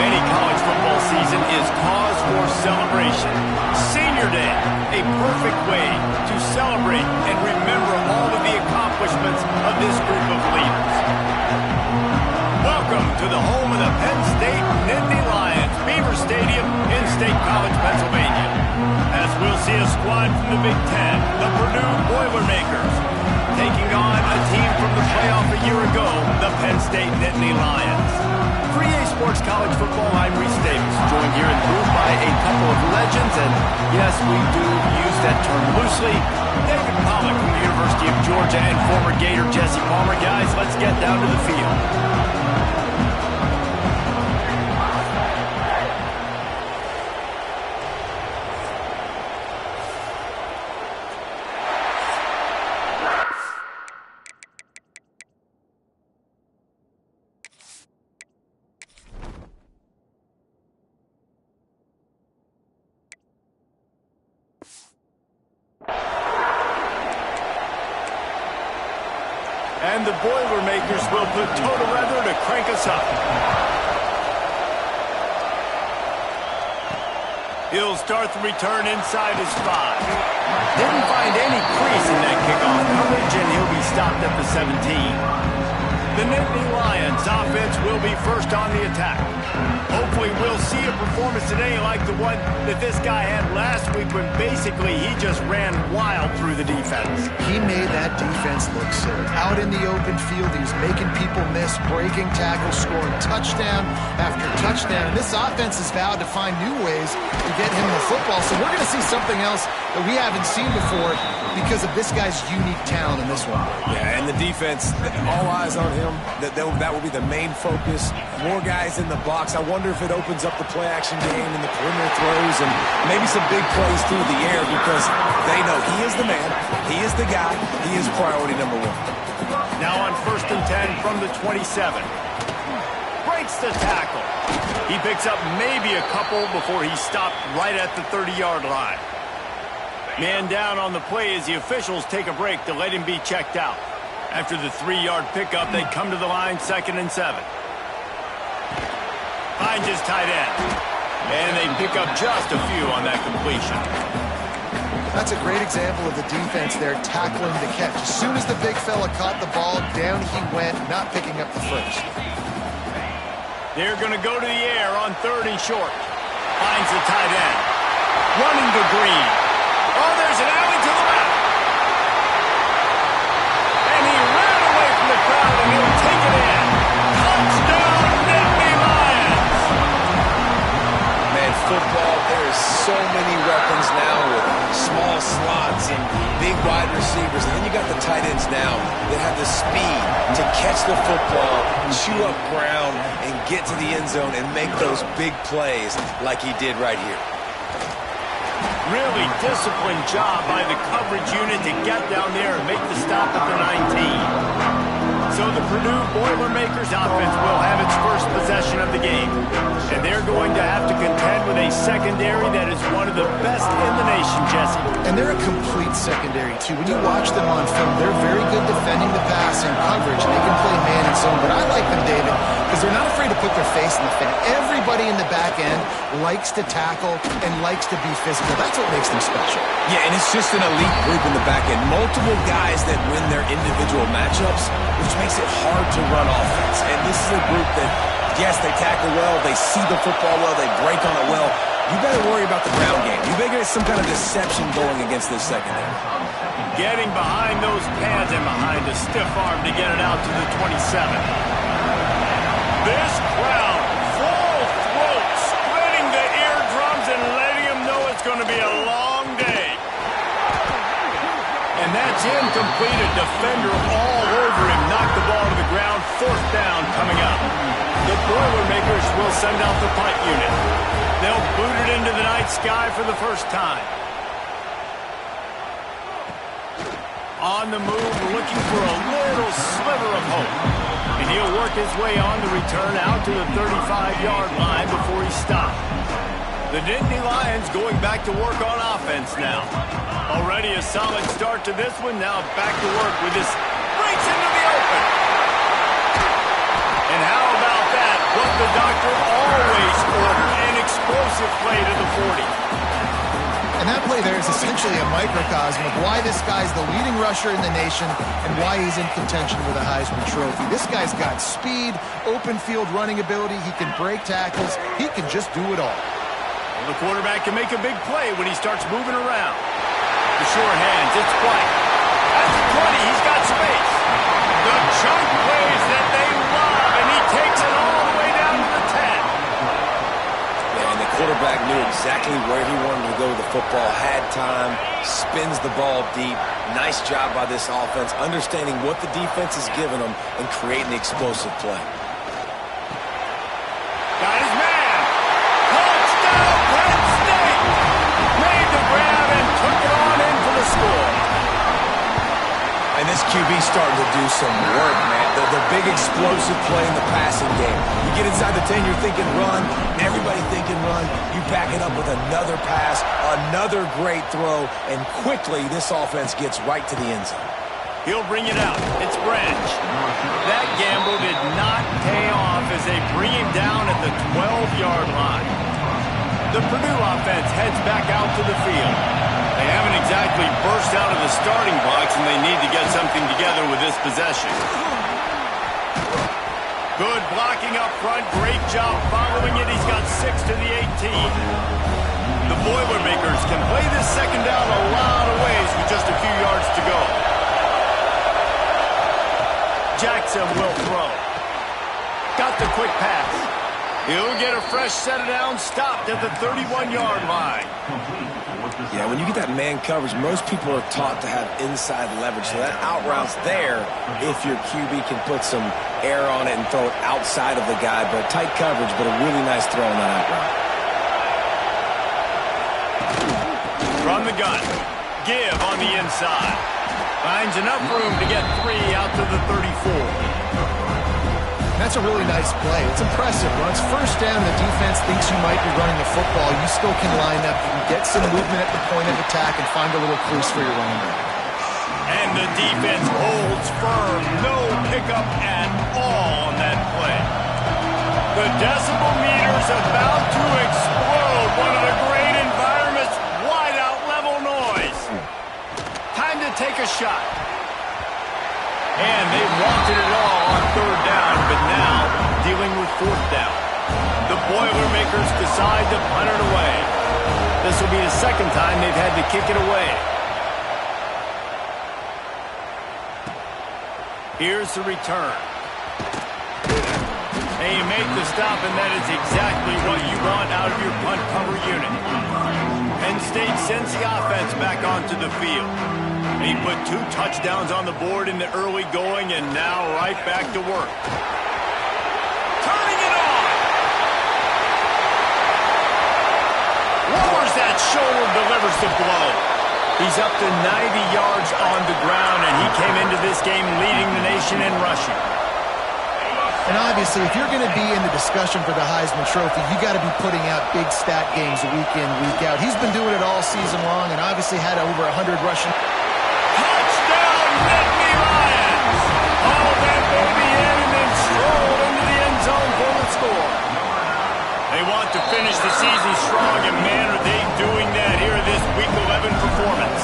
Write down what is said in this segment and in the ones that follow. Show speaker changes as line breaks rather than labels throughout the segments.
Any college football season is cause for celebration. Senior Day, a perfect way to celebrate and remember all of the accomplishments of this group of leaders. Welcome to the home of the Penn State Nittany Lions, Beaver Stadium in State College, Pennsylvania. As we'll see a squad from the Big Ten, the Purdue Boilermakers, taking on a team from the playoff a year ago, the Penn State Nittany Lions. For EA Sports College Football, I'm Reese Davis, joined here in the booth by a couple of legends, and yes, we do use that term loosely. David Pollack from the University of Georgia and former Gator Jesse Palmer. Guys, let's get down to the field. And the Boilermakers will put total weather to crank us up. He'll start the return inside his 5. Didn't find any crease in that kickoff coverage, and he'll be stopped at the 17. The Nittany Lions offense will be first on the attack. Hopefully we'll see a performance today like the one that this guy had last week when basically he just ran wild through the defense.
He made that defense look silly. Out in the open field, he was making people miss, breaking tackles, scoring touchdown after touchdown. And this offense has vowed to find new ways to get him the football. So we're going to see something else that we haven't seen before because of this guy's unique talent in this one.
Yeah, and the defense, all eyes on him. That will be the main focus. More guys in the box. I wonder if it opens up the play-action game and the perimeter throws and maybe some big plays through the air because they know he is the man, he is the guy, he is priority number 1.
Now on 1st and 10 from the 27. Breaks the tackle. He picks up maybe a couple before he's stopped right at the 30-yard line. Man down on the play as the officials take a break to let him be checked out. After the 3-yard pickup, they come to the line 2nd and 7. Finds his tight end. And they pick up just a few on that completion.
That's a great example of the defense there tackling the catch. As soon as the big fella caught the ball, down he went, not picking up the first.
They're going to go to the air on 3rd and short. Finds the tight end. Running to Green. Oh, there's an alley to the left. And he ran away from the crowd, and he'll take it in. Touchdown, Nittany Lions.
Man, football, there is so many weapons now with small slots and big wide receivers. And then you got the tight ends now that have the speed to catch the football, chew up ground, and get to the end zone and make those big plays like he did right here.
Really disciplined job by the coverage unit to get down there and make the stop at the 19. So the Purdue Boilermakers offense will have its first possession of the game. And they're going to have to contend with a secondary that is one of the best in the nation, Jesse.
And they're a complete secondary, too. When you watch them on film, they're very good defending the pass and coverage. They can play man and zone. But I like them, David, because they're not afraid to put their face in the fan. Everybody in the back end likes to tackle and likes to be physical. That's what makes them special.
Yeah, and it's just an elite group in the back end. Multiple guys that win their individual matchups, which makes it hard to run offense. And this is a group that, yes, they tackle well, they see the football well, they break on it well. You better worry about the ground game. You better get some kind of deception going against this secondary.
Getting behind those pads and behind a stiff arm to get it out to the 27. This crowd, full throat, splitting the eardrums and letting them know it's going to be a long day. And that's incomplete. A defender all over him. Knocked the ball to the ground. 4th down coming up. The Boilermakers will send out the punt unit. They'll boot it into the night sky for the first time. On the move, looking for a little sliver of hope. And he'll work his way on the return out to the 35-yard line before he stopped. The Nittany Lions going back to work on offense now. Already a solid start to this one. Now back to work with this. Breaks into the open. And how about that? What the doctor always explosive play to the 40.
And that play there is essentially a microcosm of why this guy's the leading rusher in the nation and why he's in contention with a Heisman Trophy. This guy's got speed, open field running ability. He can break tackles. He can just do it all.
Well, the quarterback can make a big play when he starts moving around. The short hands, it's White. At the 20, he's got space. The chunk plays that they love, and he takes it all the way down to the 10.
Yeah, and the quarterback knew exactly where he wanted to go with the football, had time, spins the ball deep. Nice job by this offense, understanding what the defense is giving them and creating the explosive play.
Got his man. Touchdown, Penn State. Made the grab and took it on in for the score.
And this QB's starting to do some work, man. The big explosive play in the passing game. You get inside the 10, you're thinking run. Everybody thinking run. You back it up with another pass, another great throw, and quickly this offense gets right to the end zone.
He'll bring it out. It's Branch. That gamble did not pay off as they bring him down at the 12-yard line. The Purdue offense heads back out to the field. They haven't exactly burst out of the starting box, and they need to get something together with this possession. Good blocking up front. Great job following it. He's got 6 to the 18. The Boilermakers can play this second down a lot of ways with just a few yards to go. Jackson will throw. Got the quick pass. He'll get a fresh set of downs, stopped at the 31-yard line.
Yeah, when you get that man coverage, most people are taught to have inside leverage. So that out route's there if your QB can put some air on it and throw it outside of the guy. But tight coverage, but a really nice throw on that out route.
From the gun, Give on the inside. Finds enough room to get 3 out to the 34.
That's a really nice play. It's impressive. When it's first down, the defense thinks you might be running the football. You still can line up. You can get some movement at the point of attack and find a little crease for your running back.
And the defense holds firm. No pickup at all on that play. The decibel meter's about to explode. One of the great environments. Wide out level noise. Time to take a shot. And they wanted it all on third down, but now dealing with fourth down. The Boilermakers decide to punt it away. This will be the second time they've had to kick it away. Here's the return. And you make the stop, and that is exactly what you want out of your punt cover unit. Penn State sends the offense back onto the field. He put 2 touchdowns on the board in the early going, and now right back to work. Turning it on! Lowers that shoulder, delivers the blow. He's up to 90 yards on the ground, and he came into this game leading the nation in rushing.
And obviously, if you're going to be in the discussion for the Heisman Trophy, you got to be putting out big stat games week in, week out. He's been doing it all season long and obviously had over 100 rushing.
Touchdown, Nittany Lions! Hauled that baby in and then strolled into the end zone for the score. They want to finish the season strong, and man, are they doing that here in this Week 11 performance.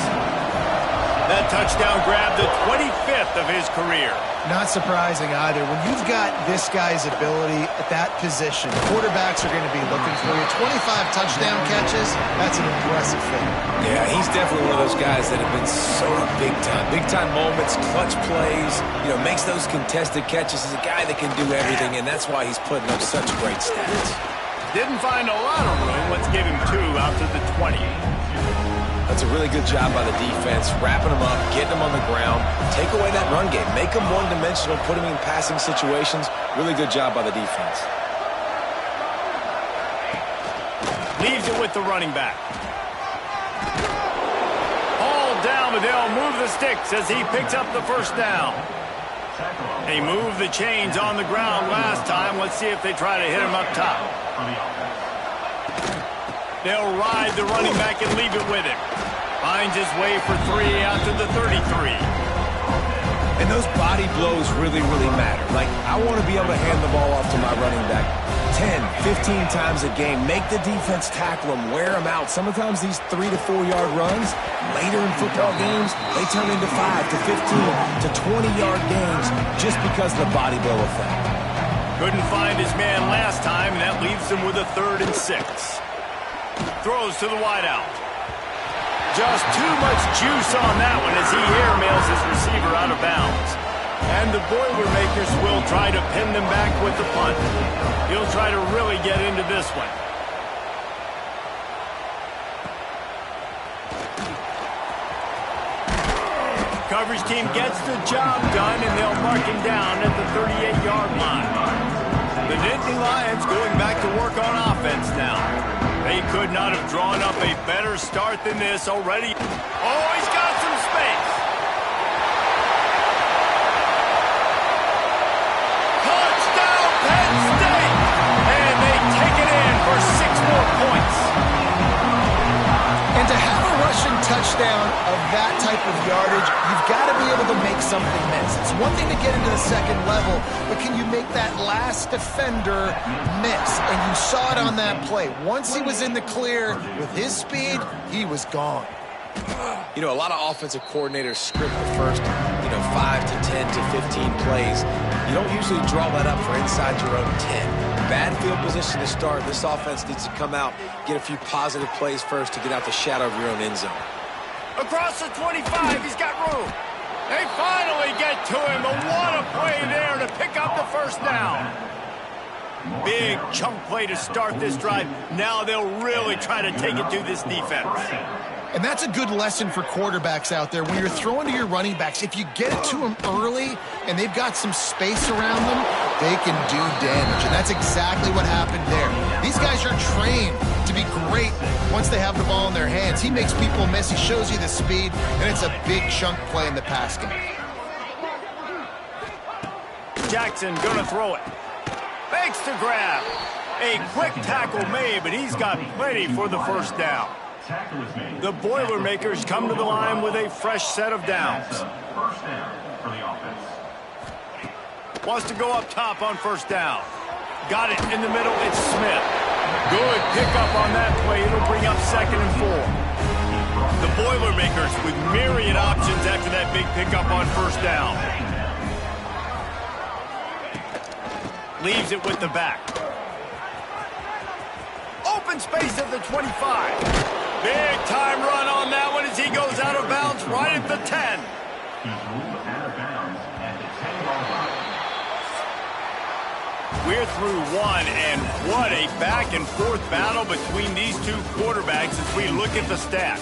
That touchdown grabbed the 25th of his career.
Not surprising either. When you've got this guy's ability at that position, quarterbacks are going to be looking for you. 25 touchdown catches, that's an impressive thing.
Yeah, he's definitely one of those guys that have been so big time. Big time moments, clutch plays, makes those contested catches. He's a guy that can do everything, and that's why he's putting up such great stats.
Didn't find a lot of room. Let's give him 2 out to the 20.
That's a really good job by the defense, wrapping them up, getting them on the ground, take away that run game, make them one-dimensional, put them in passing situations. Really good job by the defense.
Leaves it with the running back. All down, but they'll move the sticks as he picks up the first down. They moved the chains on the ground last time. Let's see if they try to hit him up top. They'll ride the running back and leave it with him. Finds his way for 3 out to the 33.
And those body blows really, really matter. Like, I want to be able to hand the ball off to my running back 10, 15 times a game. Make the defense tackle them, wear them out. Sometimes these 3 to 4 yard runs, later in football games, they turn into 5 to 15 to 20-yard games just because of the body blow effect.
Couldn't find his man last time, and that leaves him with a 3rd and 6. Throws to the wideout. Just too much juice on that one as he airmails his receiver out of bounds. And the Boilermakers will try to pin them back with the punt. He'll try to really get into this one. Coverage team gets the job done, and they'll mark him down at the 38-yard line. The Nittany Lions going back to work on offense now. They could not have drawn up a better start than this already. Oh, he's got some space. Touchdown, Penn State! And they take it in for 6 more points.
And to have a rushing touchdown of that type of yardage, you've got to be able to make something miss. It's one thing to get into the second level, but can you make that last defender miss? And you saw it on that play. Once he was in the clear with his speed, he was gone.
You know, a lot of offensive coordinators script the first, 5 to 10 to 15 plays. You don't usually draw that up for inside your own 10. Bad field position to start. This offense needs to come out, get a few positive plays first to get out the shadow of your own end zone.
Across the 25, he's got room. They finally get to him, but what a play there to pick up the first down. Big chunk play to start this drive. Now they'll really try to take it to this defense.
And that's a good lesson for quarterbacks out there. When you're throwing to your running backs, if you get it to them early and they've got some space around them, they can do damage. And that's exactly what happened there. These guys are trained to be great once they have the ball in their hands. He makes people miss. He shows you the speed, and it's a big chunk play in the pass game.
Jackson gonna throw it. Fakes to grab. A quick tackle made, but he's got plenty for the first down. The Boilermakers come to the line with a fresh set of downs. Wants to go up top on first down. Got it in the middle. It's Smith. Good pickup on that play. It'll bring up 2nd and 4. The Boilermakers with myriad options after that big pickup on first down. Leaves it with the back. Open space at the 25. Big time run on that one as he goes out of bounds right at the 10. We're through one, and what a back-and-forth battle between these two quarterbacks as we look at the stats.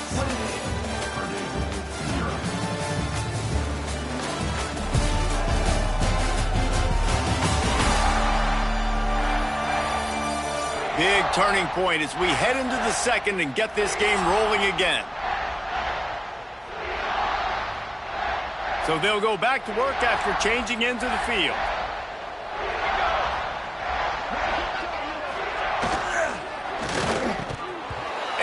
Big turning point as we head into the second and get this game rolling again. So they'll go back to work after changing into the field.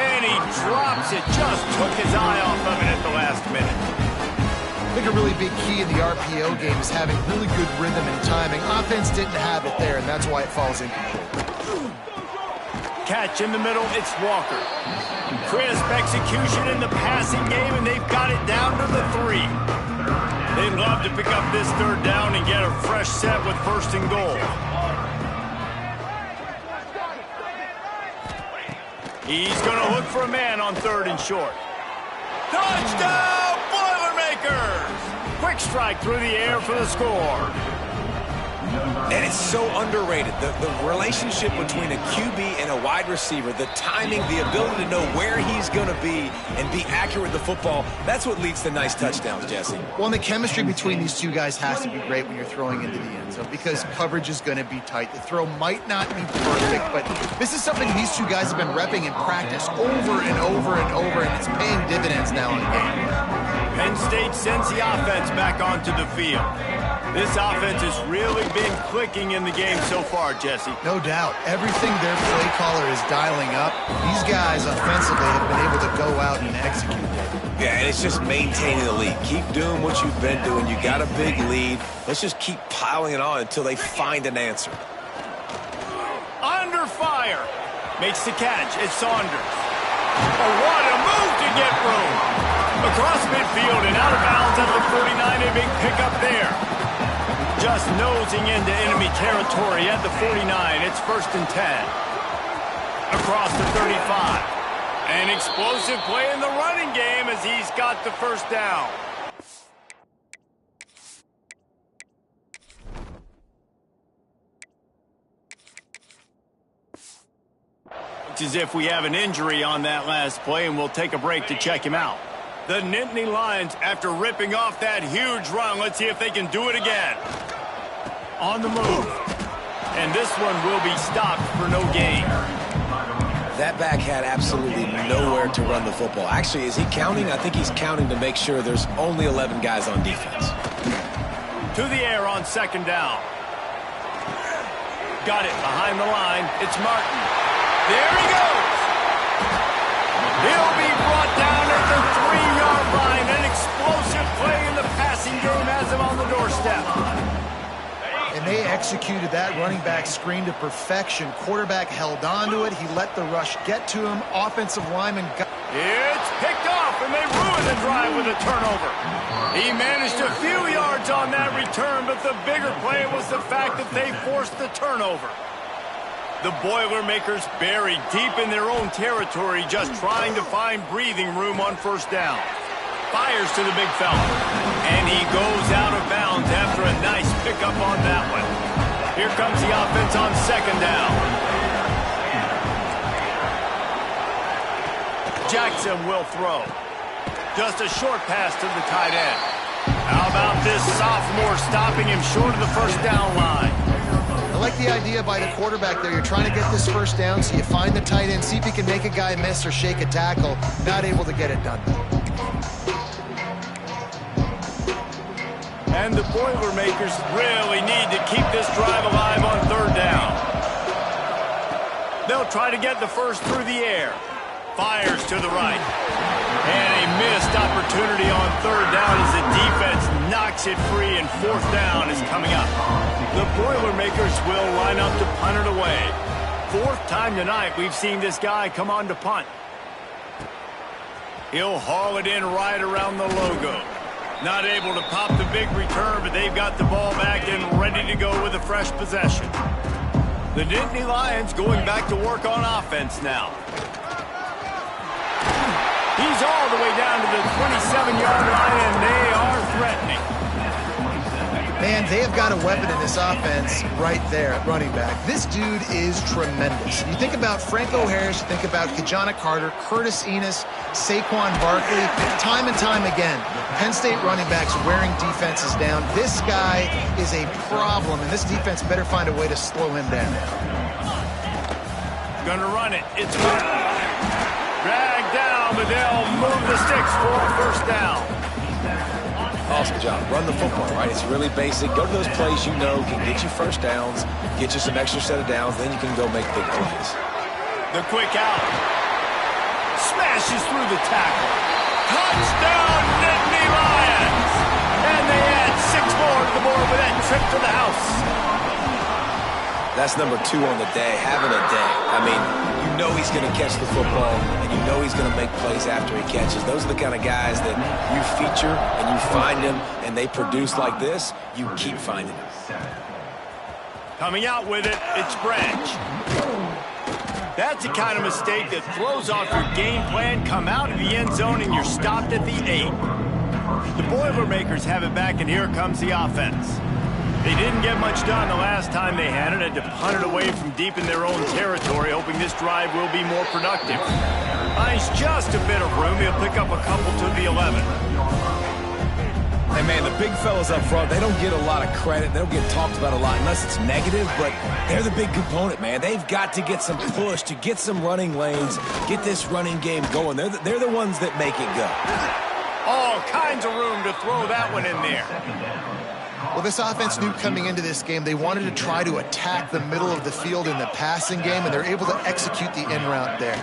And he drops it, just took his eye off of it at the last minute.
I think a really big key in the RPO game is having really good rhythm and timing. Offense didn't have it there, and that's why it falls incomplete.
Catch in the middle, it's Walker. Crisp execution in the passing game, and they've got it down to the 3. They'd love to pick up this 3rd down and get a fresh set with 1st and goal. He's going to look for a man on 3rd and short. Touchdown, Boilermakers! Quick strike through the air for the score.
And it's so underrated. The relationship between a QB and a wide receiver, the timing, the ability to know where he's going to be and be accurate with the football, that's what leads to nice touchdowns, Jesse.
Well, and the chemistry between these two guys has to be great when you're throwing into the end zone because coverage is going to be tight. The throw might not be perfect, but this is something these two guys have been repping in practice over and over and over, and it's paying dividends now in the game.
Penn State sends the offense back onto the field. This offense has really been clicking in the game so far, Jesse.
No doubt. Everything their play caller is dialing up, these guys offensively have been able to go out and execute it.
Yeah, and it's just maintaining the lead. Keep doing what you've been doing. You got a big lead. Let's just keep piling it on until they find an answer.
Under fire. Makes the catch. It's Saunders. Oh, what a move to get room. Across midfield and out of bounds at the 49. A big pickup there. Just nosing into enemy territory at the 49. It's 1st and 10. Across the 35. An explosive play in the running game as he's got the first down. It's as if we have an injury on that last play, and we'll take a break to check him out. The Nittany Lions, after ripping off that huge run, let's see if they can do it again. On the move. And this one will be stopped for no gain.
That back had absolutely nowhere to run the football. Actually, is he counting? I think he's counting to make sure there's only 11 guys on defense.
To the air on 2nd down. Got it behind the line. It's Martin. There he goes. He'll be brought down at the 3-yard line. An explosive play in the passing game has him on the doorstep.
And they executed that running back screen to perfection. Quarterback held on to it. He let the rush get to him. Offensive lineman got...
It's picked off, and they ruin the drive with a turnover. He managed a few yards on that return, but the bigger play was the fact that they forced the turnover. The Boilermakers buried deep in their own territory, just trying to find breathing room on 1st down. Fires to the big fella. And he goes out of bounds after a nice pickup on that one. Here comes the offense on 2nd down. Jackson will throw. Just a short pass to the tight end. How about this sophomore stopping him short of the 1st down line?
I like the idea by the quarterback there. You're trying to get this 1st down, so you find the tight end, see if you can make a guy miss or shake a tackle. Not able to get it done.
And the Boilermakers really need to keep this drive alive on 3rd down. They'll try to get the first through the air. Fires to the right. And a missed opportunity on 3rd down as the defense knocks it free, and 4th down is coming up. The Boilermakers will line up to punt it away. 4th time tonight we've seen this guy come on to punt. He'll haul it in right around the logo. Not able to pop the big return, but they've got the ball back and ready to go with a fresh possession. The Nittany Lions going back to work on offense now. He's all the way down to the 27-yard line, and they are threatening.
Man, they have got a weapon in this offense right there at running back. This dude is tremendous. You think about Franco Harris, you think about Kajana Carter, Curtis Enos, Saquon Barkley, time and time again, Penn State running backs wearing defenses down. This guy is a problem, and this defense better find a way to slow him down.
Gonna run it. It's dragged down, but they'll move the sticks for a 1st down.
Awesome job. Run the football, right? It's really basic. Go to those plays you know can get you 1st downs, get you some extra set of downs, then you can go make big plays.
The quick out. Smashes through the tackle. Touchdown, Nittany Lions! And they add 6 more to the board with that trip to the house.
That's number 2 on the day, having a day. I mean, you know he's going to catch the football, and you know he's going to make plays after he catches. Those are the kind of guys that you feature, and you find them, and they produce like this, you keep finding them.
Coming out with it, it's Branch. That's the kind of mistake that throws off your game plan. Come out of the end zone, and you're stopped at the 8. The Boilermakers have it back, and here comes the offense. They didn't get much done the last time they had it. Had to punt it away from deep in their own territory, hoping this drive will be more productive. Finds just a bit of room. He'll pick up a couple to the 11.
Hey, man, the big fellas up front, they don't get a lot of credit. They don't get talked about a lot unless it's negative, but they're the big component, man. They've got to get some push, to get some running lanes, get this running game going. They're the ones that make it go.
All kinds of room to throw that one in there.
Well, this offense knew coming into this game they wanted to try to attack the middle of the field in the passing game, and they're able to execute the in route there.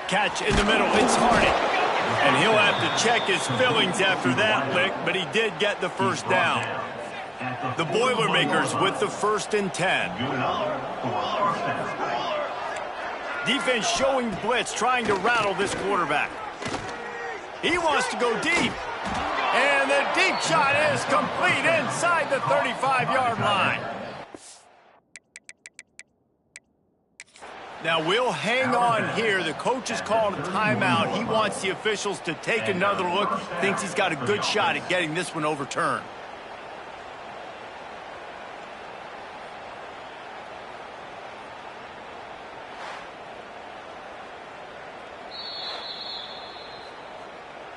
Catch in the middle, it's Harding. And he'll have to check his fillings after that lick, but he did get the first down. The Boilermakers with the 1st and 10. Defense showing blitz, trying to rattle this quarterback. He wants to go deep. And the deep shot is complete inside the 35-yard line. Now we'll hang on here. The coach has called a timeout. He wants the officials to take another look. Thinks he's got a good shot at getting this one overturned.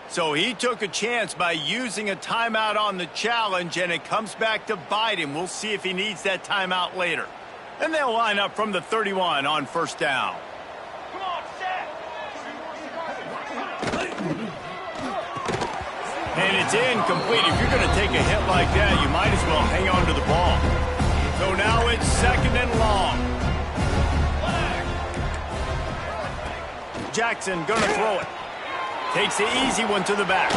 So he took a chance by using a timeout on the challenge, and it comes back to bite him. We'll see if he needs that timeout later. And they'll line up from the 31 on 1st down. Come on, set. And it's incomplete. If you're going to take a hit like that, you might as well hang on to the ball. So now it's 2nd and long. Jackson going to throw it. Takes the easy one to the back.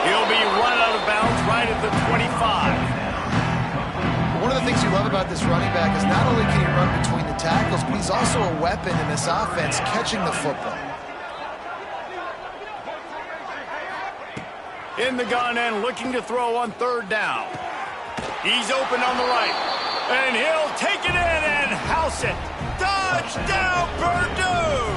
He'll be run out of bounds right at the 25.
One of the things you love about this running back is not only can he run between the tackles, but he's also a weapon in this offense catching the football.
In the gun and looking to throw on 3rd down. He's open on the right. And he'll take it in and house it. Touchdown, Purdue!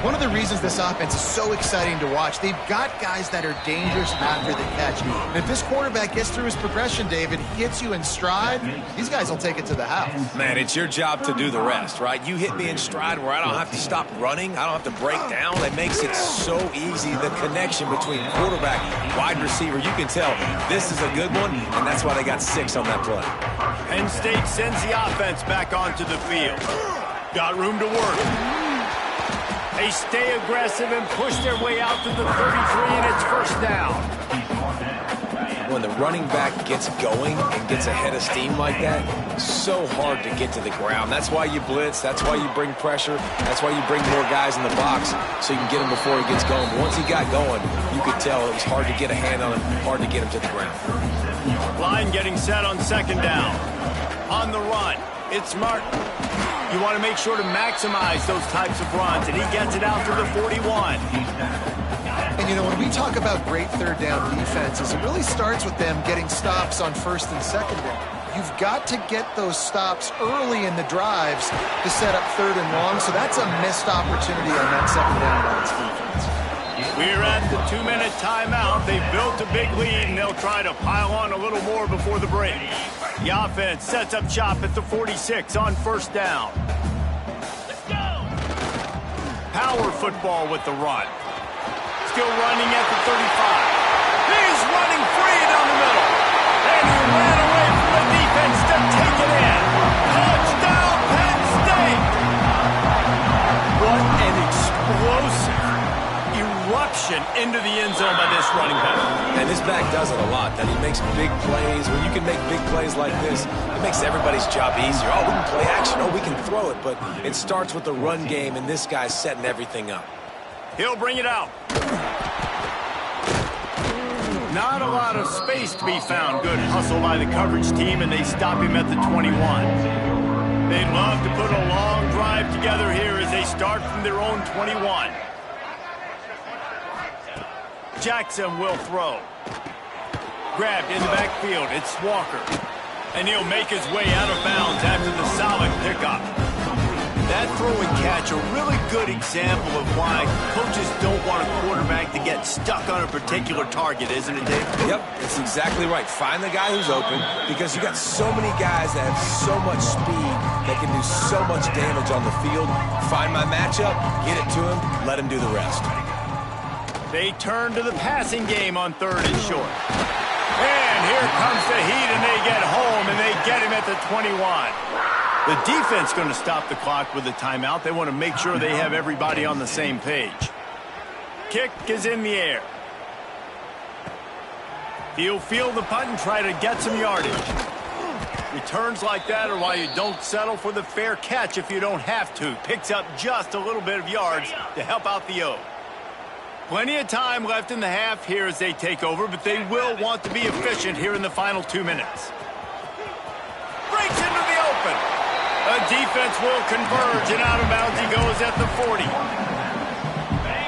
One of the reasons this offense is so exciting to watch, they've got guys that are dangerous after the catch. And if this quarterback gets through his progression, David, he hits you in stride, these guys will take it to the house.
Man, it's your job to do the rest, right? You hit me in stride where I don't have to stop running. I don't have to break down. It makes it so easy. The connection between quarterback, wide receiver, you can tell this is a good one, and that's why they got 6 on that play.
Penn State sends the offense back onto the field. Got room to work. They stay aggressive and push their way out to the 33, and it's 1st down.
When the running back gets going and gets ahead of steam like that, it's so hard to get to the ground. That's why you blitz. That's why you bring pressure. That's why you bring more guys in the box so you can get him before he gets going. But once he got going, you could tell it was hard to get a hand on him, hard to get him to the ground.
Line getting set on 2nd down. On the run, it's Martin. You want to make sure to maximize those types of runs, and he gets it out to the 41.
And, you know, when we talk about great 3rd down defenses, it really starts with them getting stops on 1st and 2nd down. You've got to get those stops early in the drives to set up 3rd and long, so that's a missed opportunity on that 2nd down by its defense.
We're at the 2-minute timeout. They've built a big lead, and they'll try to pile on a little more before the break. The offense sets up shop at the 46 on 1st down. Let's go! Power football with the run. Still running at the 35. He's running free down the middle. And he ran away from the defense to take it in. Touchdown, Penn State! What an explosive eruption into the end zone by this running back.
And this back does it a lot, that he makes big plays. When you can make big plays like this, it makes everybody's job easier. Oh, we can play action. Oh, we can throw it. But it starts with the run game, and this guy's setting everything up.
He'll bring it out. Not a lot of space to be found. Good hustle by the coverage team, and they stop him at the 21. They'd love to put a long drive together here as they start from their own 21. Jackson will throw. Grabbed in the backfield. It's Walker. And he'll make his way out of bounds after the solid pickup. That throw and catch, a really good example of why coaches don't want a quarterback to get stuck on a particular target, isn't it, Dave?
Yep, that's exactly right. Find the guy who's open, because you got so many guys that have so much speed that can do so much damage on the field. Find my matchup, get it to him, let him do the rest.
They turn to the passing game on 3rd and short. And here comes the heat, and they get home, and they get him at the 21. The defense going to stop the clock with a timeout. They want to make sure they have everybody on the same page. Kick is in the air. He'll field the punt and try to get some yardage. Returns like that are why you don't settle for the fair catch if you don't have to. Picks up just a little bit of yards to help out the O. Plenty of time left in the half here as they take over, but they will want to be efficient here in the final 2 minutes. Breaks into the open. The defense will converge, and out of bounds he goes at the 40.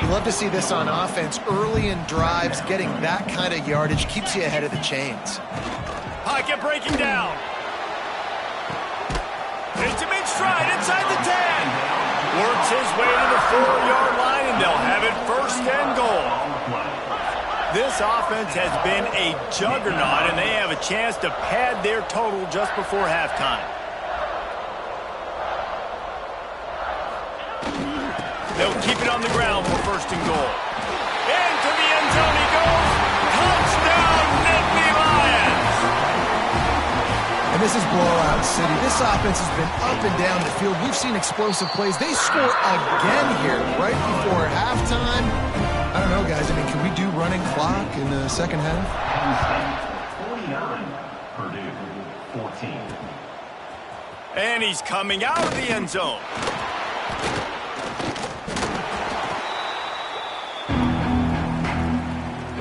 You love to see this on offense. Early in drives, getting that kind of yardage keeps you ahead of the chains.
Pocket breaking down. Takes him in stride inside the 10. Works his way to the 4-yard line, and they'll have it first and goal. This offense has been a juggernaut, and they have a chance to pad their total just before halftime. They'll keep it on the ground for first and goal. Into the end zone he goes. Touchdown, Nittany Lions!
And this is blowout city. This offense has been up and down the field. We've seen explosive plays. They score again here right before halftime. I don't know, guys. I mean, can we do running clock in the second half?
49, Purdue, 14.
And he's coming out of the end zone.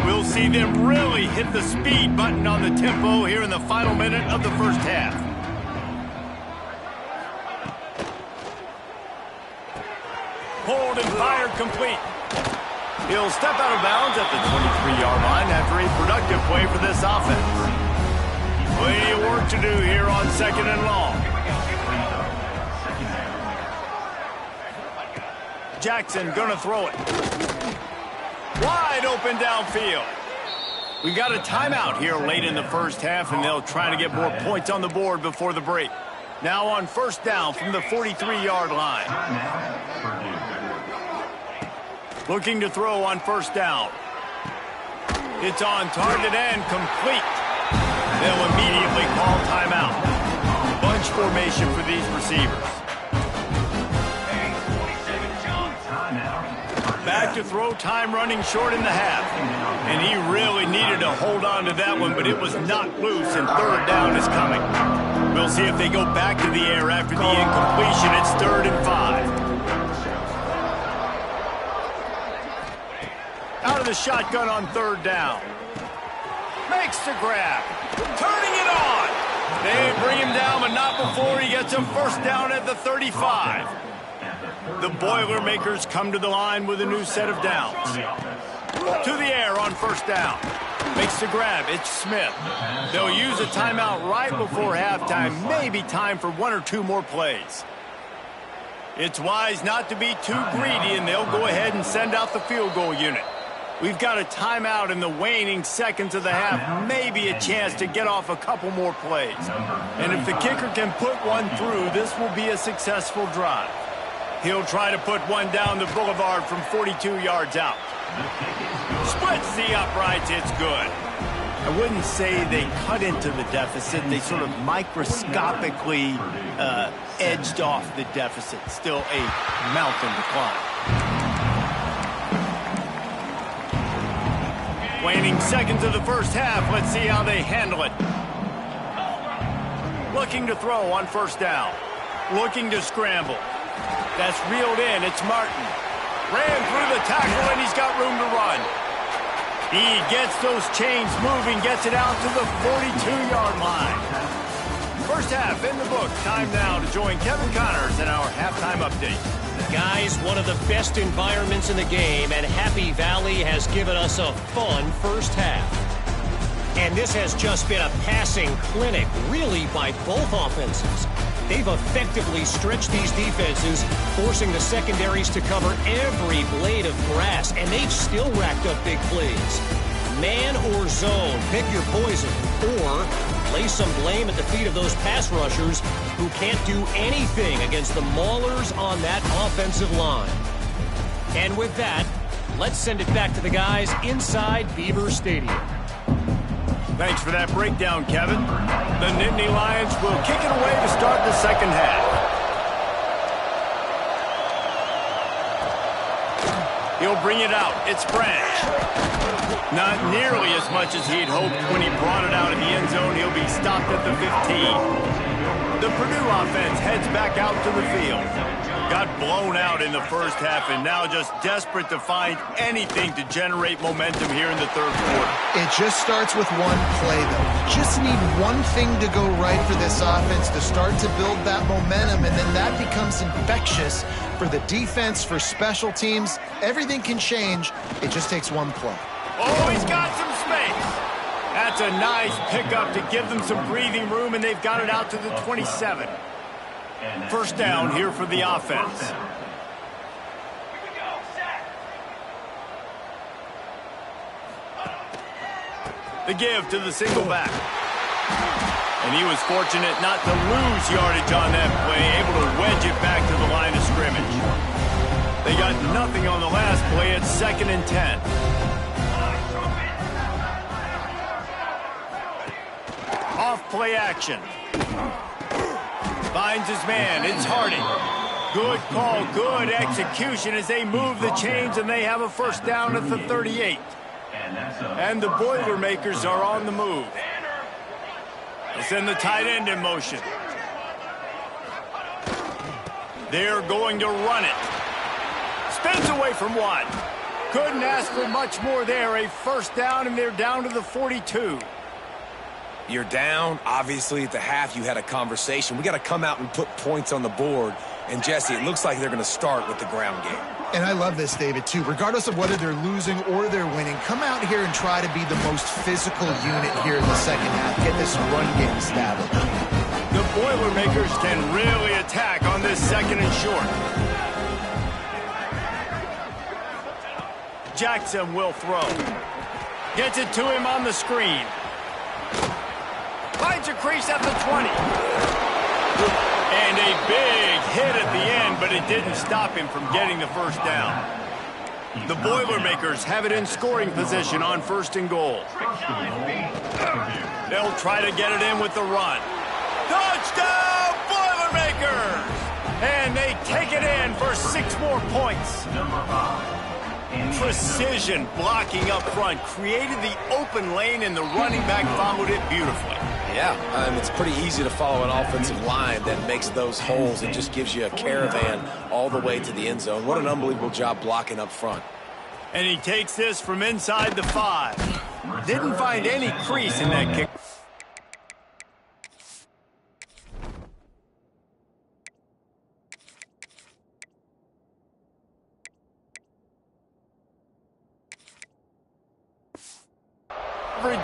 We'll see them really hit the speed button on the tempo here in the final minute of the first half. Hold and fire complete. He'll step out of bounds at the 23-yard line after a productive play for this offense. Plenty of work to do here on second and long. Jackson gonna throw it. Wide open downfield. We've got a timeout here late in the first half, and they'll try to get more points on the board before the break. Now on first down from the 43-yard line. Looking to throw on first down. It's on target and complete. They'll immediately call timeout. Bunch formation for these receivers. Back to throw, time running short in the half. And he really needed to hold on to that one, but it was knocked loose, and third down is coming. We'll see if they go back to the air after the incompletion. It's 3rd and 5. Out of the shotgun on 3rd down. Makes the grab. Turning it on. They bring him down, but not before he gets a first down at the 35. The Boilermakers come to the line with a new set of downs. To the air on first down. Makes the grab. It's Smith. They'll use a timeout right before halftime. Maybe time for 1 or 2 more plays. It's wise not to be too greedy, and they'll go ahead and send out the field goal unit. We've got a timeout in the waning seconds of the half. Maybe a chance to get off a couple more plays. And if the kicker can put one through, this will be a successful drive. He'll try to put one down the boulevard from 42 yards out. Splits the uprights. It's good. I wouldn't say they cut into the deficit. They sort of microscopically edged off the deficit. Still a mountain to climb. Waning seconds of the first half. Let's see how they handle it. Looking to throw on first down. Looking to scramble. That's reeled in. It's Martin. Ran through the tackle, and he's got room to run. He gets those chains moving, gets it out to the 42-yard line. First half in the book. Time now to join Kevin Connors in our halftime update.
Guys, one of the best environments in the game, and Happy Valley has given us a fun first half. And this has just been a passing clinic, really, by both offenses. They've effectively stretched these defenses, forcing the secondaries to cover every blade of grass, and they've still racked up big plays. Man or zone, pick your poison, or lay some blame at the feet of those pass rushers who can't do anything against the maulers on that offensive line. And with that, let's send it back to the guys inside Beaver Stadium.
Thanks for that breakdown, Kevin. The Nittany Lions will kick it away to start the second half. He'll bring it out. It's Branch. Not nearly as much as he'd hoped when he brought it out of the end zone. He'll be stopped at the 15. The Purdue offense heads back out to the field. Got blown out in the first half and now just desperate to find anything to generate momentum here in the third quarter.
It just starts with one play, though. You just need one thing to go right for this offense to start to build that momentum, and then that becomes infectious for the defense, for special teams. Everything can change. It just takes one play.
Oh, he's got some space. That's a nice pickup to give them some breathing room, and they've got it out to the 27. First down here for the offense. The give to the single back. And he was fortunate not to lose yardage on that play, able to wedge it back to the line of scrimmage. They got nothing on the last play. It's 2nd and 10. Off play action. Finds his man. It's Harding. Good call, good execution as they move the chains, and they have a first down at the 38. And the Boilermakers are on the move. They'll send the tight end in motion. They're going to run it. Spins away from one. Couldn't ask for much more there. A first down, and they're down to the 42.
You're down. Obviously, at the half, you had a conversation. We got to come out and put points on the board. And, Jesse, it looks like they're going to start with the ground game.
And I love this, David, too. Regardless of whether they're losing or they're winning, come out here and try to be the most physical unit here in the second half. Get this run game established.
The Boilermakers can really attack on this 2nd and short. Jackson will throw. Gets it to him on the screen. Finds a crease at the 20. And a big hit at the end, but it didn't stop him from getting the first down. The Boilermakers have it in scoring position on 1st and goal. They'll try to get it in with the run. Touchdown, Boilermakers! And they take it in for 6 more points. Precision blocking up front created the open lane, and the running back followed it beautifully.
Yeah, it's pretty easy to follow an offensive line that makes those holes and just gives you a caravan all the way to the end zone. What an unbelievable job blocking up front.
And he takes this from inside the 5. Didn't find any crease in that kick.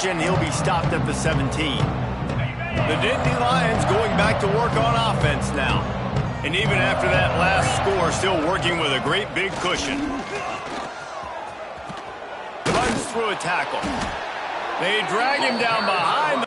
And he'll be stopped at the 17. The Nittany Lions going back to work on offense now. And even after that last score, still working with a great big cushion. Runs through a tackle. They drag him down behind the...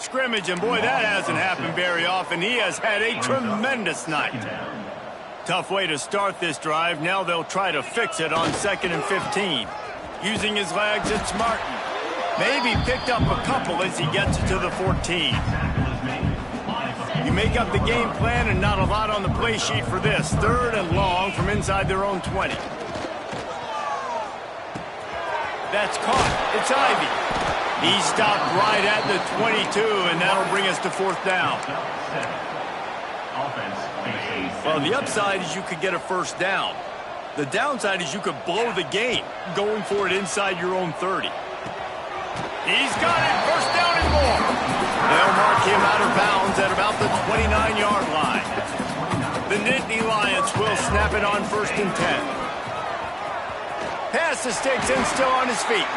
scrimmage, and boy, that hasn't happened very often. He has had a tremendous night. Tough way to start this drive. Now they'll try to fix it on 2nd and 15. Using his legs, it's Martin. Maybe picked up a couple as he gets to the 14. You make up the game plan and not a lot on the play sheet for this. 3rd and long from inside their own 20. That's caught. It's Ivy. He stopped right at the 22, and that'll bring us to 4th down. Well, the upside is you could get a first down. The downside is you could blow the game going for it inside your own 30. He's got it. First down and more. They'll mark him out of bounds at about the 29-yard line. The Nittany Lions will snap it on 1st and 10. Pass to Sticks and still on his feet.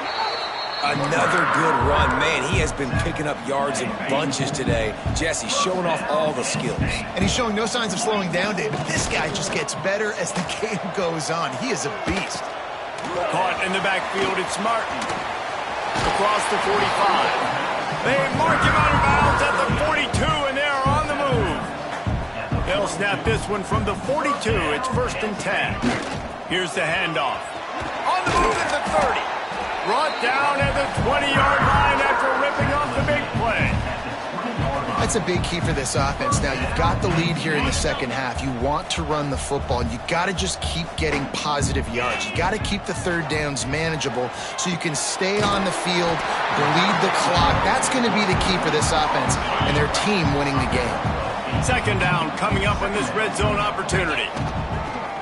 Another good run. Man, he has been picking up yards in bunches today. Jesse showing off all the skills.
And he's showing no signs of slowing down, David. This guy just gets better as the game goes on. He is a beast.
Caught in the backfield, it's Martin. Across the 45. They mark him out of bounds at the 42, and they're on the move. They'll snap this one from the 42. It's 1st and 10. Here's the handoff. On On the move at the 30. Brought down at the 20-yard line after ripping off the big play.
That's a big key for this offense. Now, you've got the lead here in the second half. You want to run the football, and you got to just keep getting positive yards. You got to keep the third downs manageable so you can stay on the field, bleed the clock. That's going to be the key for this offense and their team winning the game.
Second down coming up on this red zone opportunity.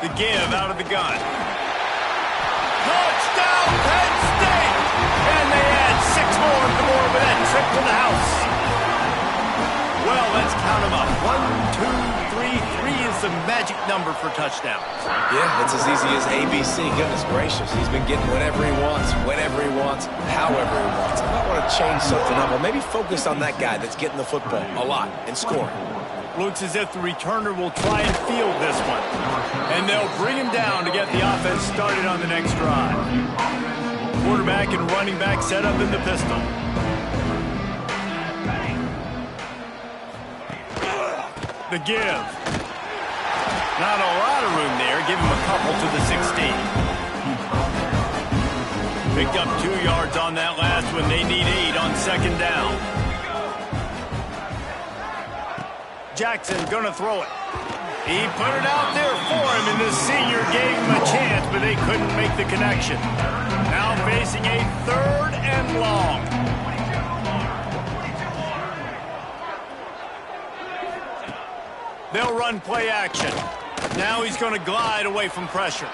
The give out of the gun. Touchdown, Penn State! And they add 6 more to more with that trip to the house. Well, let's count them up. 1, 2, 3. 3 is the magic number for touchdowns.
Yeah, it's as easy as ABC. Goodness gracious. He's been getting whatever he wants, whenever he wants, however he wants. I might want to change something up, or maybe focus on that guy that's getting the football a lot and scoring.
Looks as if the returner will try and field this one. And they'll bring him down to get the offense started on the next drive. Quarterback and running back set up in the pistol. The give. Not a lot of room there. Give him a couple to the 16. Picked up 2 yards on that last one. They need 8 on second down. Jackson gonna throw it. He put it out there for him, and the senior gave him a chance, but they couldn't make the connection. Now facing a 3rd and long. They'll run play action. Now he's going to glide away from pressure.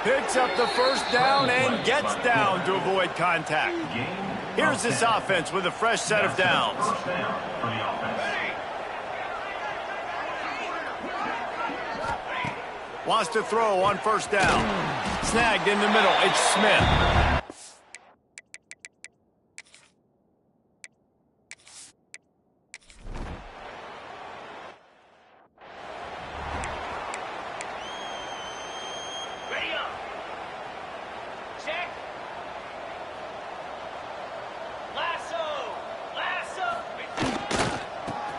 Picks up the first down and gets down to avoid contact. Here's this offense with a fresh set of downs. Wants to throw on first down. Snagged in the middle. It's Smith.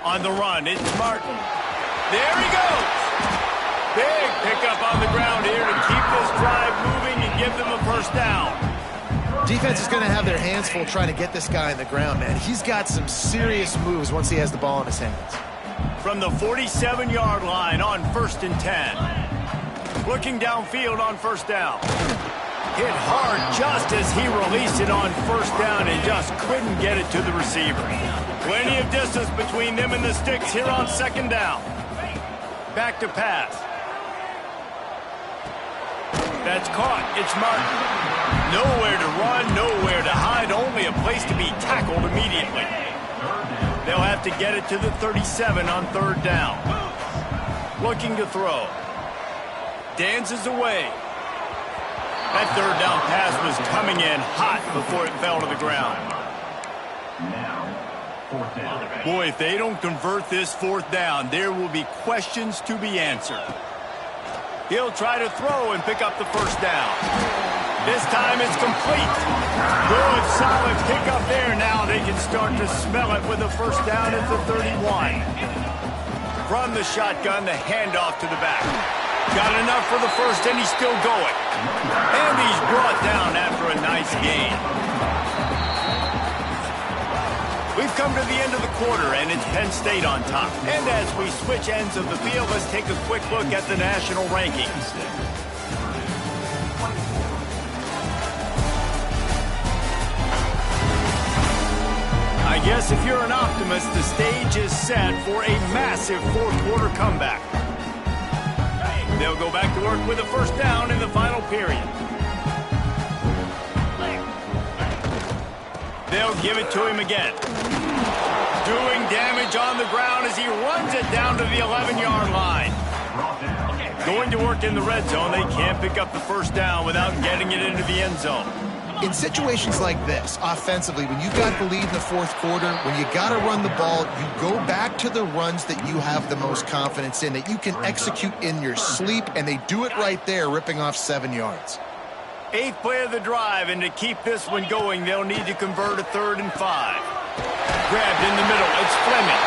On the run, it's Martin. There he goes. Big pickup on the ground here to keep this drive moving and give them a first down.
Defense is going to have their hands full trying to get this guy on the ground, man. He's got some serious moves once he has the ball in his hands.
From the 47-yard line on 1st and 10. Looking downfield on first down. Hit hard just as he released it on first down and just couldn't get it to the receiver. Plenty of distance between them and the sticks here on second down. Back to pass. That's caught. It's Martin. Nowhere to run, nowhere to hide, only a place to be tackled immediately. They'll have to get it to the 37 on 3rd down. Looking to throw. Dances away. That 3rd down pass was coming in hot before it fell to the ground. Boy, if they don't convert this 4th down, there will be questions to be answered. He'll try to throw and pick up the first down. This time it's complete. Good, solid pickup there. Now they can start to smell it with a first down at the 31. From the shotgun, the handoff to the back. Got enough for the first, and he's still going. And he's brought down after a nice gain. We've come to the end of the quarter, and it's Penn State on top. And as we switch ends of the field, let's take a quick look at the national rankings. I guess if you're an optimist, the stage is set for a massive 4th quarter comeback. They'll go back to work with a first down in the final period. They'll give it to him again. Doing damage on the ground as he runs it down to the 11-yard line. Going to work in the red zone. They can't pick up the first down without getting it into the end zone.
In situations like this, offensively, when you've got the lead in the 4th quarter, when you got to run the ball, you go back to the runs that you have the most confidence in, that you can execute in your sleep, and they do it right there, ripping off 7 yards.
8th play of the drive, and to keep this one going, they'll need to convert a 3rd and 5. Grabbed in the middle, it's Fleming.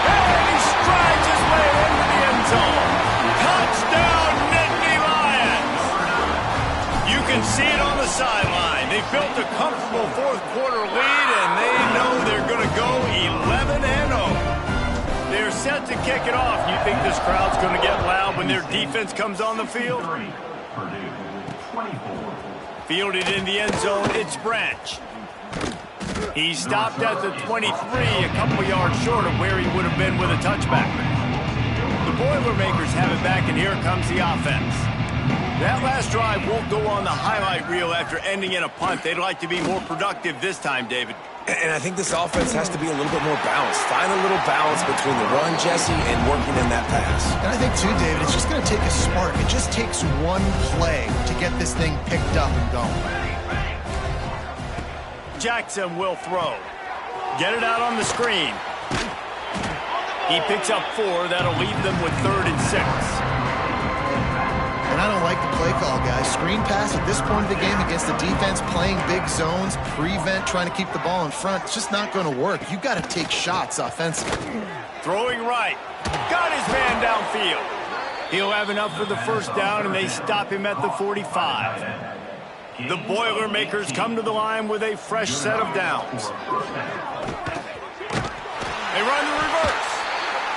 And he strides his way into the end zone. Touchdown, Nittany Lions! You can see it on the sideline. They built a comfortable fourth quarter lead, and they know they're going to go 11-0. They're set to kick it off. You think this crowd's going to get loud when their defense comes on the field? Fielded in the end zone, it's Branch. He stopped at the 23, a couple yards short of where he would have been with a touchback. The Boilermakers have it back, and here comes the offense. That last drive won't go on the highlight reel after ending in a punt. They'd like to be more productive this time, David.
And I think this offense has to be a little bit more balanced. Find a little balance between the run, Jesse, and working in that pass.
And I think, too, David, it's just going to take a spark. It just takes one play to get this thing picked up and going.
Jackson will throw. Get it out on the screen. He picks up 4. That'll leave them with 3rd and 6.
And I don't like the play call, guys. Screen pass at this point of the game against the defense, playing big zones, prevent, trying to keep the ball in front. It's just not going to work. You've got to take shots offensively.
Throwing right. Got his man downfield. He'll have enough for the first down, and they stop him at the 45. The Boilermakers come to the line with a fresh set of downs. They run the reverse.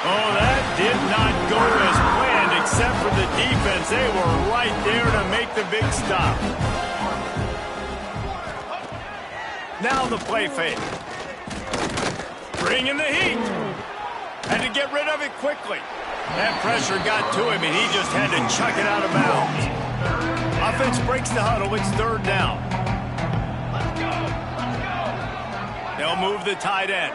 Oh, that did not go as planned, except for the defense. They were right there to make the big stop. Now the play fake. Bringing the heat. Had to get rid of it quickly. That pressure got to him, and he just had to chuck it out of bounds. Offense breaks the huddle. It's 3rd down. They'll move the tight end.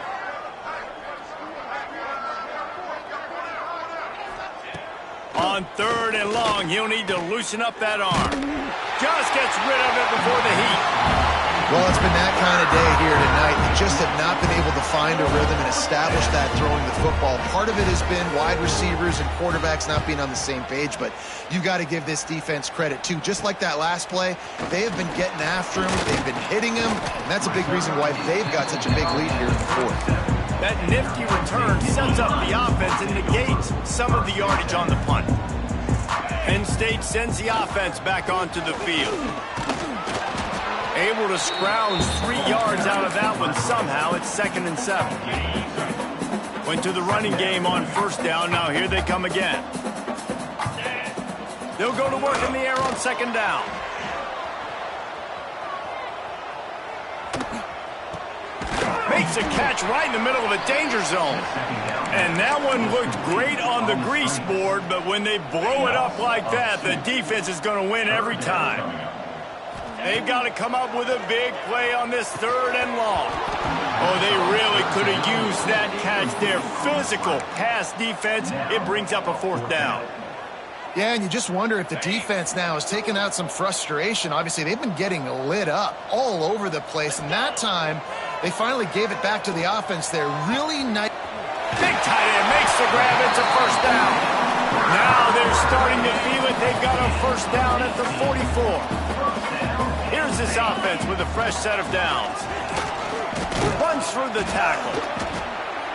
On 3rd and long, he'll need to loosen up that arm. Just gets rid of it before the heat.
Well, it's been that kind of day here tonight. They just have not been able to find a rhythm and establish that throwing the football. Part of it has been wide receivers and quarterbacks not being on the same page, but you've got to give this defense credit, too. Just like that last play, they have been getting after him. They've been hitting him, and that's a big reason why they've got such a big lead here in the 4th.
That nifty return sets up the offense and negates some of the yardage on the punt. Penn State sends the offense back onto the field. Able to scrounge 3 yards out of that one somehow. It's 2nd and 7. Went to the running game on 1st down. Now here they come again. They'll go to work in the air on 2nd down. Makes a catch right in the middle of a danger zone. And that one looked great on the grease board, but when they blow it up like that, the defense is going to win every time. They've got to come up with a big play on this 3rd and long. Oh, they really could have used that catch there. Physical pass defense. It brings up a 4th down.
Yeah, and you just wonder if the defense now has taken out some frustration. Obviously, they've been getting lit up all over the place, and that time they finally gave it back to the offense there. Really nice.
Big tight end makes the grab. It's a 1st down. Now they're starting to feel it. They've got a 1st down at the 44. Here's this offense with a fresh set of downs. Runs through the tackle.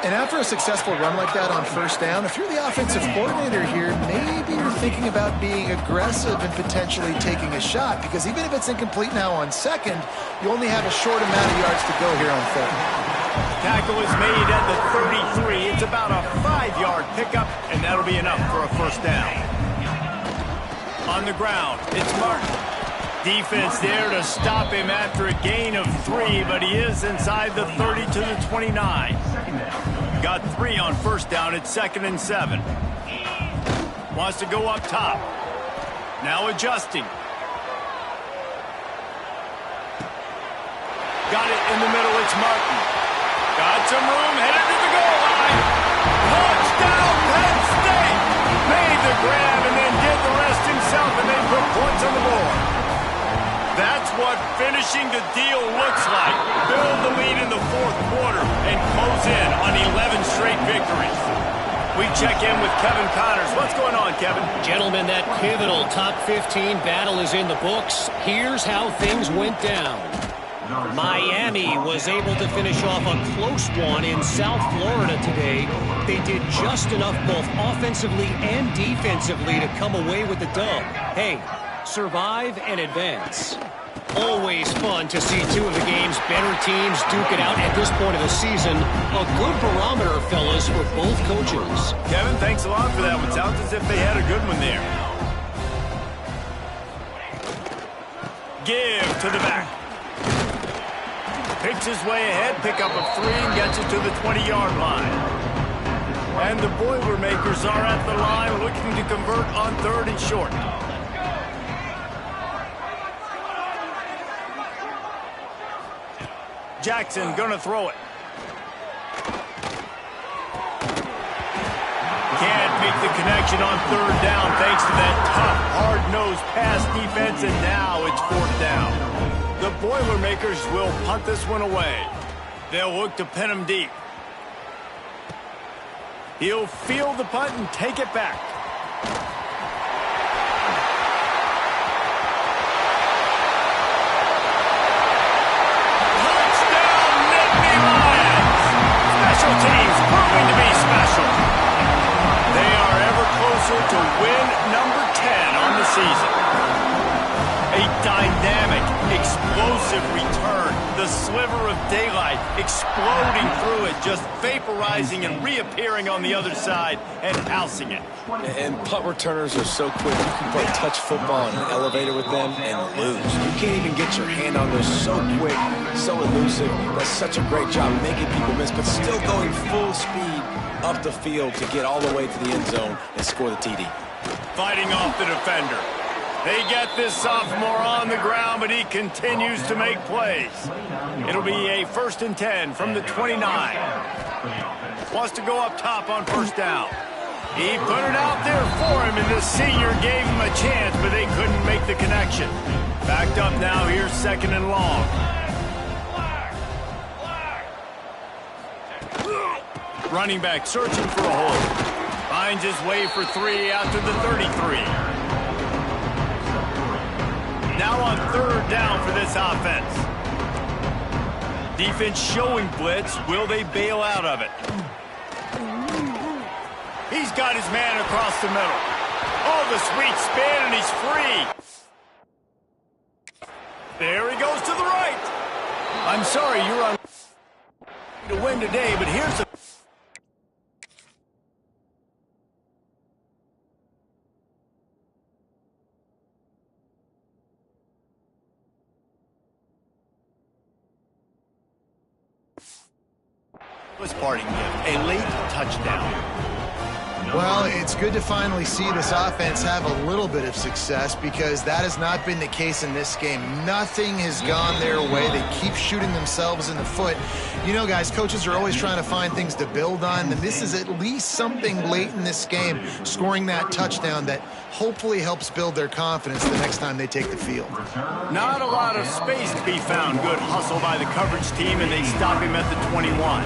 And after a successful run like that on 1st down, if you're the offensive coordinator here, maybe you're thinking about being aggressive and potentially taking a shot, because even if it's incomplete now on 2nd, you only have a short amount of yards to go here on 3rd.
Tackle is made at the 33. It's about a 5-yard pickup, and that'll be enough for a 1st down. On the ground, it's Martin. Defense there to stop him after a gain of 3, but he is inside the 30 to the 29. Got 3 on 1st down. It's 2nd and 7. Wants to go up top. Now adjusting. Got it in the middle. It's Martin. Got some room. Headed to the goal line. Touchdown, Penn State. Made the grab and then did the rest himself, and they put points on the board. That's what finishing the deal looks like. Build the lead in the 4th quarter and close in on 11 straight victories. We check in with Kevin Connors. What's going on, Kevin?
Gentlemen, that pivotal top 15 battle is in the books. Here's how things went down. Miami was able to finish off a close one in South Florida today. They did just enough both offensively and defensively to come away with the dub. Hey, survive and advance. Always fun to see two of the game's better teams duke it out at this point of the season. A good barometer, fellas, for both coaches.
Kevin, thanks a lot for that one. Sounds as if they had a good one there. Give to the back. Picks his way ahead, pick up a 3 and gets it to the 20-yard line. And the Boilermakers are at the line looking to convert on 3rd and short. Jackson gonna throw it. Can't make the connection on 3rd down thanks to that tough, hard-nosed pass defense, and now it's 4th down. The Boilermakers will punt this one away. They'll look to pin him deep. He'll field the punt and take it back. Touchdown, Nittany Lions! Special teams proving to be special. They are ever closer to win number 10 on the season. A dynamic, explosive return. The sliver of daylight exploding through it, just vaporizing and reappearing on the other side and housing it.
And punt returners are so quick. You can play touch football in an elevator with them and lose. You can't even get your hand on those. So quick, so elusive. That's such a great job making people miss, but still going full speed up the field to get all the way to the end zone and score the TD.
Fighting off the defender. They get this sophomore on the ground, but he continues to make plays. It'll be a 1st and 10 from the 29. Wants to go up top on 1st down. He put it out there for him, and the senior gave him a chance, but they couldn't make the connection. Backed up now, here's 2nd and long. Running back searching for a hole. Finds his way for 3 out to the 33. Now on 3rd down for this offense. Defense showing blitz. Will they bail out of it? He's got his man across the middle. Oh, the sweet spin, and he's free. There he goes to the right. I'm sorry, you're on to win today, but here's a... was parting gift, a late touchdown.
Well, it's good to finally see this offense have a little bit of success because that has not been the case in this game. Nothing has gone their way. They keep shooting themselves in the foot. You know, guys, coaches are always trying to find things to build on, and this is at least something late in this game, scoring that touchdown that hopefully helps build their confidence the next time they take the field.
Not a lot of space to be found. Good hustle by the coverage team, and they stop him at the 21.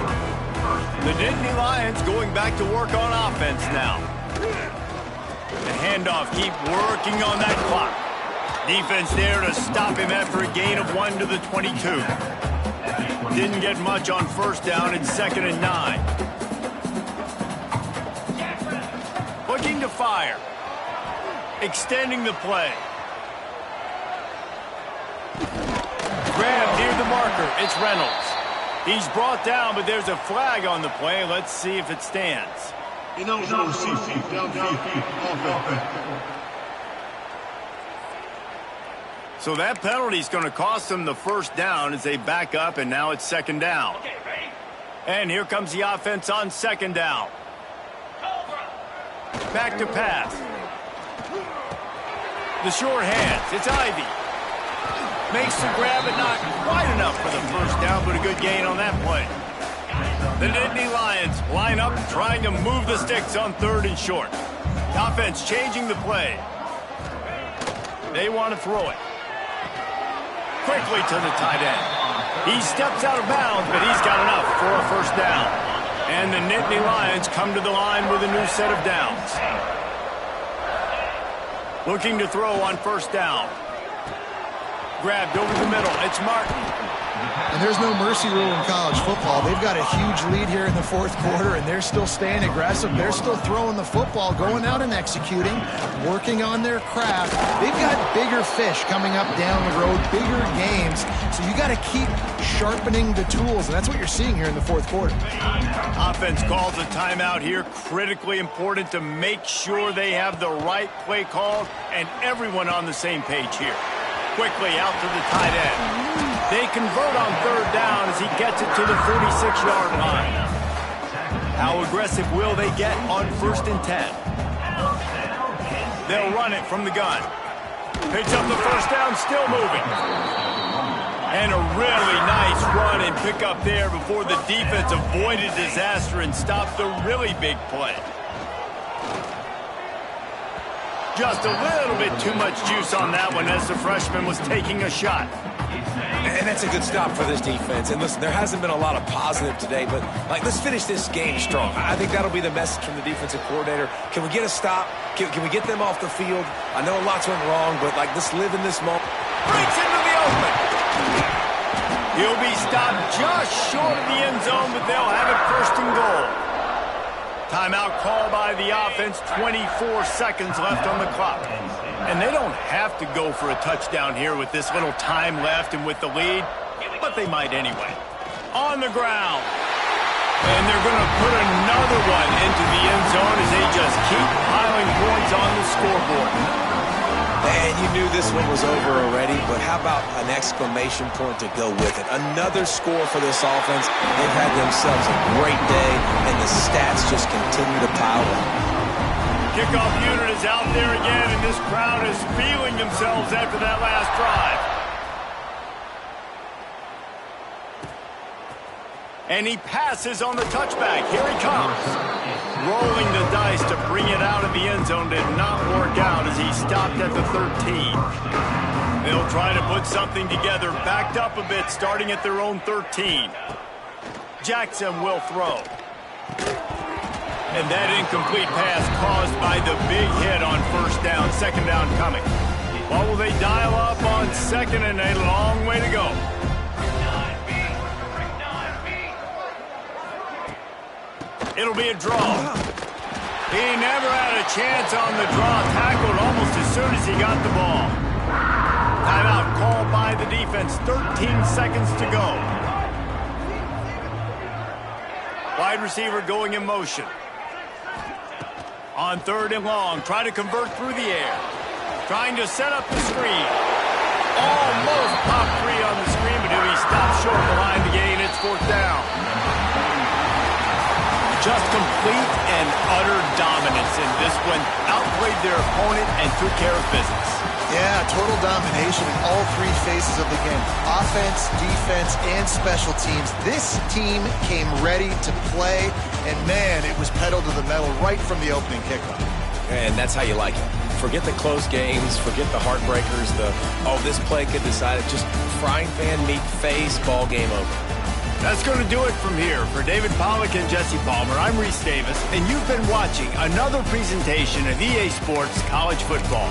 The Nittany Lions going back to work on offense now. The handoff, keep working on that clock. Defense there to stop him after a gain of 1 to the 22. Didn't get much on 1st down. It's 2nd and 9. Looking to fire. Extending the play. Grab near the marker. It's Reynolds. He's brought down, but there's a flag on the play. Let's see if it stands. So that penalty's going to cost them the 1st down as they back up, and now it's 2nd down. And here comes the offense on 2nd down. Back to pass. The short hands. It's Ivy. Makes the grab, but not quite enough for the 1st down, but a good gain on that play. The Nittany Lions line up, trying to move the sticks on 3rd and short. Offense changing the play. They want to throw it. Quickly to the tight end. He steps out of bounds, but he's got enough for a 1st down. And the Nittany Lions come to the line with a new set of downs. Looking to throw on 1st down. Grabbed over the middle. It's Martin.
And there's no mercy rule in college football. They've got a huge lead here in the fourth quarter, and they're still staying aggressive. They're still throwing the football, going out and executing, working on their craft. They've got bigger fish coming up down the road, bigger games. So you got to keep sharpening the tools, and that's what you're seeing here in the fourth quarter.
Offense calls a timeout here. Critically important to make sure they have the right play called and everyone on the same page here. Quickly out to the tight end. They convert on third down as he gets it to the 46-yard line. How aggressive will they get on 1st and 10? They'll run it from the gun. Picks up the first down, still moving. And a really nice run and pick up there before the defense avoided disaster and stopped the really big play. Just a little bit too much juice on that one as the freshman was taking a shot.
And that's a good stop for this defense. And listen, there hasn't been a lot of positive today, but let's finish this game strong. I think that'll be the message from the defensive coordinator. Can we get a stop? Can we get them off the field? I know lots went wrong, but let's live in this moment.
Breaks into the open. He'll be stopped just short of the end zone, but they'll have it 1st and goal. Timeout call by the offense, 24 seconds left on the clock. And they don't have to go for a touchdown here with this little time left and with the lead, but they might anyway. On the ground. And they're going to put another one into the end zone as they just keep piling points on the scoreboard.
And you knew this one was over already, but how about an exclamation point to go with it? Another score for this offense. They've had themselves a great day, and the stats just continue to pile up.
Kickoff unit is out there again, and this crowd is feeling themselves after that last drive. And he passes on the touchback. Here he comes. Rolling the dice to bring it out of the end zone did not work out as he stopped at the 13. They'll try to put something together, backed up a bit, starting at their own 13. Jackson will throw. And that incomplete pass caused by the big hit on 1st down, 2nd down coming. What will they dial up on 2nd and a long way to go? It'll be a draw. He never had a chance on the draw. Tackled almost as soon as he got the ball. Timeout called by the defense. 13 seconds to go. Wide receiver going in motion. On 3rd and long. Try to convert through the air. Trying to set up the screen. Almost pop free on the screen, but he stopped short of the line to gain. It's 4th down. Just complete and utter dominance in this one. Outplayed their opponent and took care of business.
Yeah, total domination in all 3 phases of the game. Offense, defense, and special teams. This team came ready to play, and man, it was pedal to the metal right from the opening kickoff.
And that's how you like it. Forget the close games, forget the heartbreakers, this play could decide it. Just frying pan meet face, ball game over.
That's going to do it from here. For David Pollack and Jesse Palmer, I'm Reese Davis, and you've been watching another presentation of EA Sports College Football.